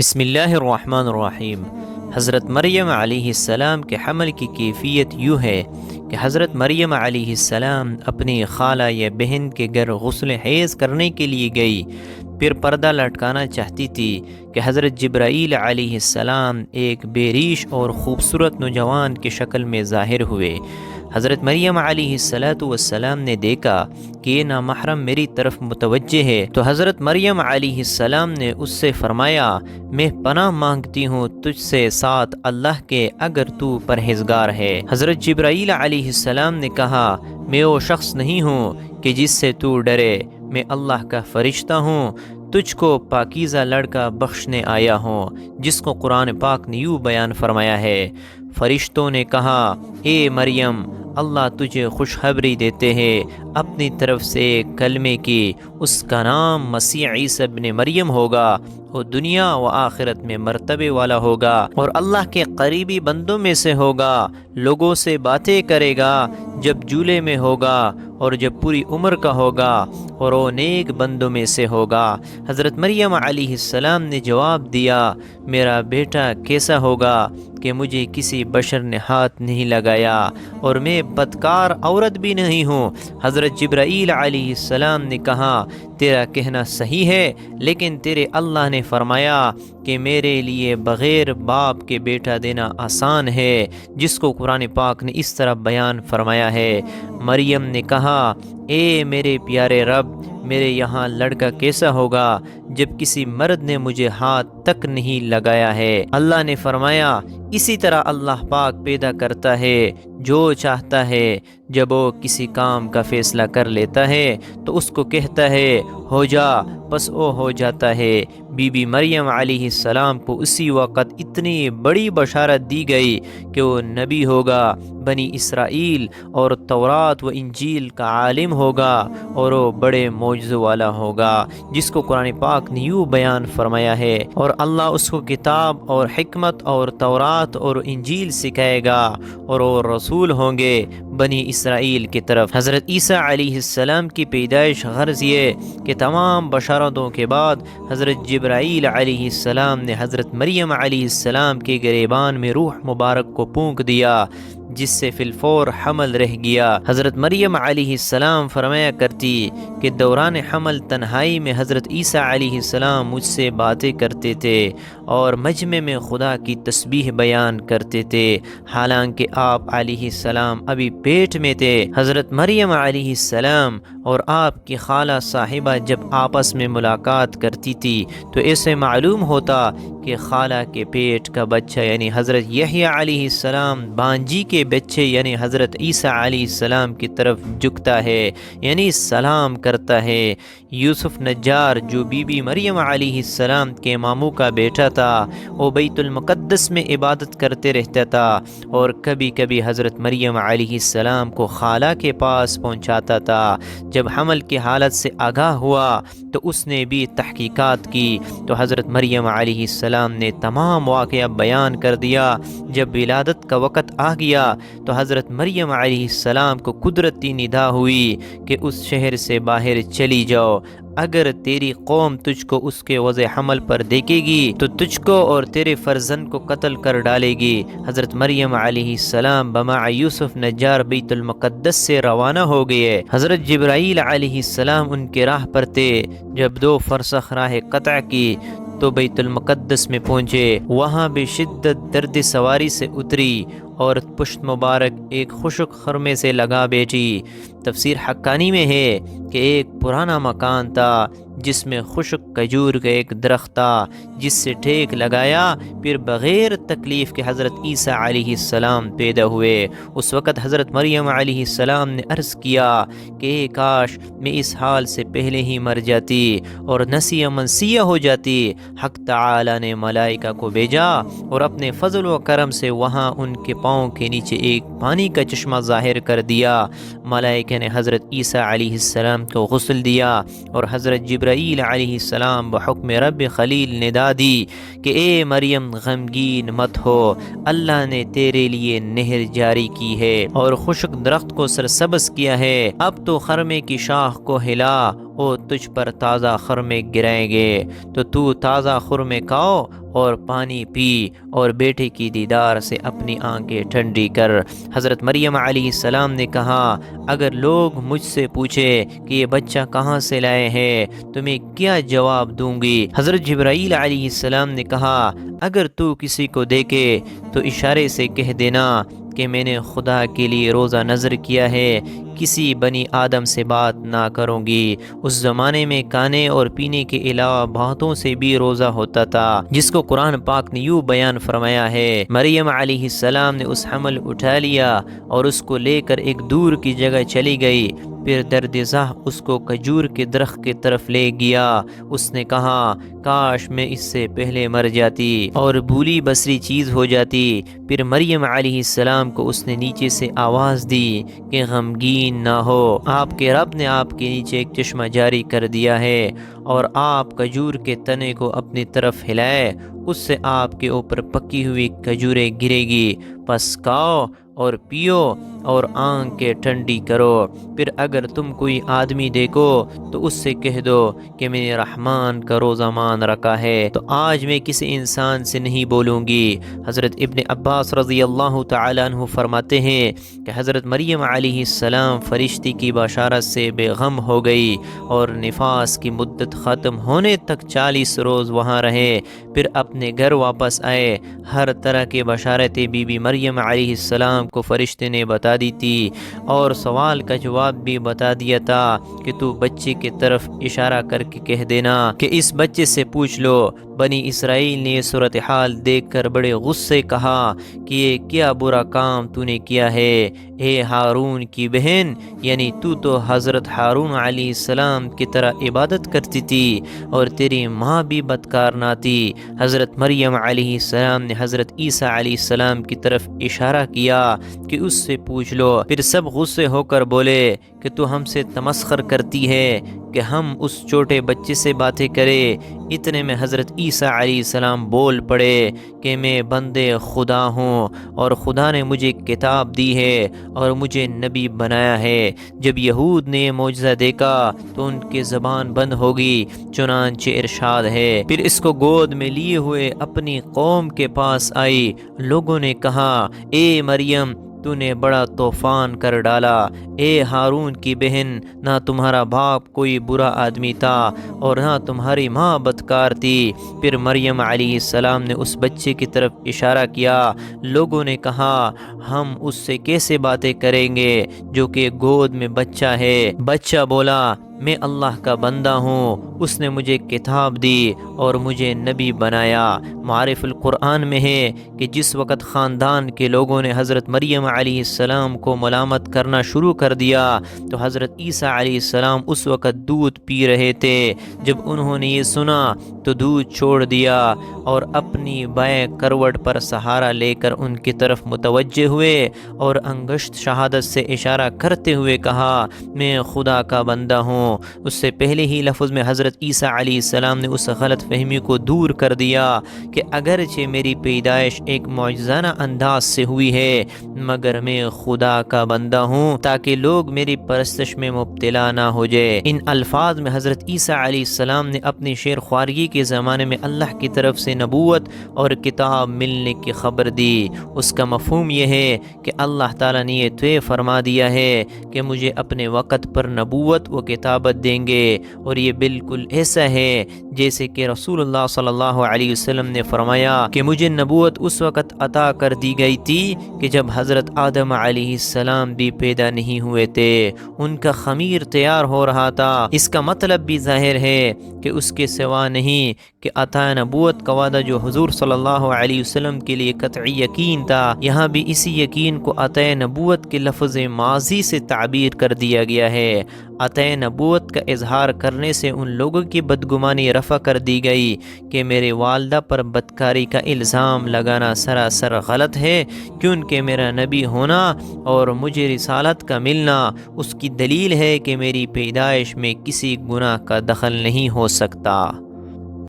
بسم اللہ الرحمن الرحیم۔ حضرت مریم علیہ السلام کے حمل کی کیفیت یوں ہے کہ حضرت مریم علیہ السلام اپنی خالہ یا بہن کے گھر غسل حیض کرنے کے لیے گئی، پھر پردہ لٹکانا چاہتی تھی کہ حضرت جبرائیل علیہ السلام ایک بے ریش اور خوبصورت نوجوان کی شکل میں ظاہر ہوئے۔ حضرت مریم علیہ السلام نے دیکھا کہ یہ نامحرم میری طرف متوجہ ہے، تو حضرت مریم علیہ السلام نے اس سے فرمایا، میں پناہ مانگتی ہوں تجھ سے ساتھ اللہ کے، اگر تو پرہیزگار ہے۔ حضرت جبرائیل علیہ السلام نے کہا، میں وہ شخص نہیں ہوں کہ جس سے تو ڈرے، میں اللہ کا فرشتہ ہوں، تجھ کو پاکیزہ لڑکا بخشنے آیا ہوں، جس کو قرآن پاک نے یوں بیان فرمایا ہے۔ فرشتوں نے کہا، اے مریم، اللہ تجھے خوشخبری دیتے ہیں اپنی طرف سے کلمے کی، اس کا نام مسیح عیسی ابن مریم ہوگا، وہ دنیا و آخرت میں مرتبے والا ہوگا اور اللہ کے قریبی بندوں میں سے ہوگا، لوگوں سے باتیں کرے گا جب جولے میں ہوگا اور جب پوری عمر کا ہوگا، اور وہ نیک بندوں میں سے ہوگا۔ حضرت مریم علیہ السلام نے جواب دیا، میرا بیٹا کیسا ہوگا کہ مجھے کسی بشر نے ہاتھ نہیں لگایا اور میں بدکار عورت بھی نہیں ہوں۔ حضرت جبرائیل علیہ السلام نے کہا، تیرا کہنا صحیح ہے، لیکن تیرے اللہ نے فرمایا کہ میرے لیے بغیر باپ کے بیٹا دینا آسان ہے، جس کو قرآن پاک نے اس طرح بیان فرمایا ہے۔ مریم نے کہا، اے میرے پیارے رب، میرے یہاں لڑکا کیسا ہوگا جب کسی مرد نے مجھے ہاتھ تک نہیں لگایا ہے؟ اللہ نے فرمایا، اسی طرح اللہ پاک پیدا کرتا ہے جو چاہتا ہے، جب وہ کسی کام کا فیصلہ کر لیتا ہے تو اس کو کہتا ہے ہو جا، بس وہ ہو جاتا ہے۔ بی بی مریم علیہ السلام کو اسی وقت اتنی بڑی بشارت دی گئی کہ وہ نبی ہوگا، بنی اسرائیل اور تورات و انجیل کا عالم ہوگا، اور وہ بڑے معجزوں والا ہوگا، جس کو قرآن پاک نے یوں بیان فرمایا ہے، اور اللہ اس کو کتاب اور حکمت اور تورات اور انجیل سکھائے گا، اور وہ رسول ہوں گے بنی اسرائیل کی طرف۔ حضرت عیسیٰ علیہ السلام کی پیدائش غرض یہ کہ تمام بشارتوں کے بعد حضرت جبرائیل علیہ السلام نے حضرت مریم علیہ السلام کے گریبان میں روح مبارک کو پھونک دیا، جس سے فی الفور حمل رہ گیا۔ حضرت مریم علیہ السلام فرمایا کرتی کہ دوران حمل تنہائی میں حضرت عیسیٰ علیہ السلام مجھ سے باتیں کرتے تھے اور مجمع میں خدا کی تسبیح بیان کرتے تھے، حالانکہ آپ علیہ السلام ابھی پیٹ میں تھے۔ حضرت مریم علیہ السلام اور آپ کی خالہ صاحبہ جب آپس میں ملاقات کرتی تھی تو ایسے معلوم ہوتا کہ خالہ کے پیٹ کا بچہ یعنی حضرت یحییٰ علیہ السلام بانجی کے بچے یعنی حضرت عیسیٰ علیہ السلام کی طرف جھکتا ہے، یعنی سلام کرتا ہے۔ یوسف نجار جو بی بی مریم علیہ السلام کے ماموں کا بیٹا تھا، وہ بیت المقدس میں عبادت کرتے رہتا تھا اور کبھی کبھی حضرت مریم علیہ السلام کو خالہ کے پاس پہنچاتا تھا۔ جب حمل کی حالت سے آگاہ ہوا تو اس نے بھی تحقیقات کی تو حضرت مریم علیہ السلام نے تمام واقعہ بیان کر دیا۔ جب ولادت کا وقت آ گیا تو حضرت مریم علیہ السلام کو قدرتی ندا ہوئی کہ اس شہر سے باہر چلی جاؤ، اگر تیری قوم تجھ کو اس کے وضع حمل پر دیکھے گی تو تجھ کو اور تیرے فرزند کو قتل کر ڈالے گی۔ حضرت مریم علیہ السلام بمع یوسف نجار بیت المقدس سے روانہ ہو گئے۔ حضرت جبرائیل علیہ السلام ان کے راہ پر تھے۔ جب 2 فرسخ راہ قطع کی تو بیت المقدس میں پہنچے، وہاں بے شدت درد سواری سے اتری اور پشت مبارک ایک خشک خرمے سے لگا بیٹھی۔ تفسیر حقانی میں ہے کہ ایک پرانا مکان تھا جس میں خشک کھجور کا ایک درخت تھا، جس سے ٹھیک لگایا پھر بغیر تکلیف کے حضرت عیسیٰ علیہ السلام پیدا ہوئے۔ اس وقت حضرت مریم علیہ السلام نے عرض کیا کہ اے کاش میں اس حال سے پہلے ہی مر جاتی اور نسیہ منسیہ ہو جاتی۔ حق تعالی نے ملائکہ کو بھیجا اور اپنے فضل و کرم سے وہاں ان کے پاؤں کے نیچے ایک پانی کا چشمہ ظاہر کر دیا۔ ملائکہ نے حضرت عیسیٰ علیہ السلام کو غسل دیا اور حضرت جبرائیل علیہ السلام بحکم رب خلیل ندا دی کہ اے مریم غمگین مت ہو، اللہ نے تیرے لیے نہر جاری کی ہے اور خشک درخت کو سرسبز کیا ہے، اب تو خرمے کی شاخ کو ہلا وہ تجھ پر تازہ خرمے گرائیں گے، تو تازہ خرمے کھاؤ اور پانی پی اور بیٹے کی دیدار سے اپنی آنکھیں ٹھنڈی کر۔ حضرت مریم علیہ السلام نے کہا، اگر لوگ مجھ سے پوچھے کہ یہ بچہ کہاں سے لائے ہیں تو میں کیا جواب دوں گی؟ حضرت جبرائیل علیہ السلام نے کہا، اگر تو کسی کو دیکھے تو اشارے سے کہہ دینا کہ میں نے خدا کے لیے روزہ نظر کیا ہے، کسی بنی آدم سے بات نہ کروں گی۔ اس زمانے میں کھانے اور پینے کے علاوہ باتوں سے بھی روزہ ہوتا تھا، جس کو قرآن پاک نے یوں بیان فرمایا ہے، مریم علیہ السلام نے اس حمل اٹھا لیا اور اس کو لے کر ایک دور کی جگہ چلی گئی، پھر درد زہ اس کو کھجور کے درخت کی طرف لے گیا۔ اس نے کہا، کاش میں اس سے پہلے مر جاتی اور بھولی بسری چیز ہو جاتی۔ پھر مریم علیہ السلام کو اس نے نیچے سے آواز دی کہ غمگین نہ ہو، آپ کے رب نے آپ کے نیچے ایک چشمہ جاری کر دیا ہے، اور آپ کھجور کے تنے کو اپنی طرف ہلائے، اس سے آپ کے اوپر پکی ہوئی کھجوریں گرے گی، پس کھاؤ اور پیو اور آنکھیں ٹھنڈی کرو۔ پھر اگر تم کوئی آدمی دیکھو تو اس سے کہہ دو کہ میں نے رحمان کا روزہ مان رکھا ہے، تو آج میں کسی انسان سے نہیں بولوں گی۔ حضرت ابن عباس رضی اللہ تعالیٰ عنہ فرماتے ہیں کہ حضرت مریم علیہ السلام فرشتے کی بشارت سے بے غم ہو گئی اور نفاس کی مدت ختم ہونے تک 40 روز وہاں رہے، پھر اپنے گھر واپس آئے۔ ہر طرح کے بشارتیں بی بی مریم علیہ السلام کو فرشتے نے بتا دی تھی، اور سوال کا جواب بھی بتا دیا تھا کہ تو بچے کی طرف اشارہ کر کے کہہ دینا کہ اس بچے سے پوچھ لو۔ بنی اسرائیل نے یہ صورتحال دیکھ کر بڑے غصے کہا کہ یہ کیا برا کام تو نے کیا ہے، اے ہارون کی بہن، یعنی تو حضرت ہارون علیہ السلام کی طرح عبادت کرتی تھی اور تیری ماں بھی بدکار نہ تھی۔ حضرت مریم علیہ السلام نے حضرت عیسیٰ علیہ السلام کی طرف اشارہ کیا کہ اس سے پوچھ لو۔ پھر سب غصے ہو کر بولے کہ تو ہم سے تمسخر کرتی ہے کہ ہم اس چھوٹے بچے سے باتیں کریں۔ اتنے میں حضرت عیسیٰ علیہ السلام بول پڑے کہ میں بندے خدا ہوں اور خدا نے مجھے کتاب دی ہے اور مجھے نبی بنایا ہے۔ جب یہود نے یہ معجزہ دیکھا تو ان کی زبان بند ہوگی، چنانچہ ارشاد ہے، پھر اس کو گود میں لیے ہوئے اپنی قوم کے پاس آئی۔ لوگوں نے کہا، اے مریم، تو نے بڑا طوفان کر ڈالا، اے ہارون کی بہن، نہ تمہارا باپ کوئی برا آدمی تھا اور نہ تمہاری ماں بدکار تھی۔ پھر مریم علیہ السلام نے اس بچے کی طرف اشارہ کیا۔ لوگوں نے کہا، ہم اس سے کیسے باتیں کریں گے جو کہ گود میں بچہ ہے؟ بچہ بولا، میں اللہ کا بندہ ہوں، اس نے مجھے کتاب دی اور مجھے نبی بنایا۔ معارف القرآن میں ہے کہ جس وقت خاندان کے لوگوں نے حضرت مریم علیہ السلام کو ملامت کرنا شروع کر دیا تو حضرت عیسیٰ علیہ السلام اس وقت دودھ پی رہے تھے۔ جب انہوں نے یہ سنا تو دودھ چھوڑ دیا اور اپنی بائیں کروٹ پر سہارا لے کر ان کی طرف متوجہ ہوئے اور انگشت شہادت سے اشارہ کرتے ہوئے کہا، میں خدا کا بندہ ہوں۔ اس سے پہلے ہی لفظ میں حضرت عیسیٰ علیہ السلام نے اس غلط فہمی کو دور کر دیا کہ اگرچہ میری پیدائش ایک معجزانہ انداز سے ہوئی ہے مگر میں خدا کا بندہ ہوں تاکہ لوگ میری پرستش میں مبتلا نہ ہو جائے۔ ان الفاظ میں حضرت عیسیٰ علیہ السلام نے اپنی شیر خوارگی کے زمانے میں اللہ کی طرف سے نبوت اور کتاب ملنے کی خبر دی۔ اس کا مفہوم یہ ہے کہ اللہ تعالیٰ نے یہ طے فرما دیا ہے کہ مجھے اپنے وقت پر نبوت و کتابت دیں گے، اور یہ بالکل ایسا ہے جیسے کہ رسول اللہ صلی اللہ علیہ وسلم نے فرمایا کہ مجھے نبوت اس وقت عطا کر دی گئی تھی کہ جب حضرت آدم علیہ السلام بھی پیدا نہیں ہوئے تھے، ان کا خمیر تیار ہو رہا تھا۔ اس کا مطلب بھی ظاہر ہے کہ اس کے سوا نہیں کہ عطا نبوت کا وعدہ جو حضور صلی اللہ علیہ وسلم کے لیے قطعی یقین تھا، یہاں بھی اسی یقین کو عطا نبوت کے لفظ ماضی سے تعبیر کر دیا گیا ہے۔ عطا نبوت کا اظہار کرنے سے ان لوگوں کی بدگمانی رفع کر دی گئی کہ میرے والدہ پر بدکاری کا الزام لگانا سراسر غلط ہے، کیونکہ میرا نبی ہونا اور مجھے رسالت کا ملنا اس کی دلیل ہے کہ میری پیدائش میں کسی گناہ کا دخل نہیں ہو سکتا۔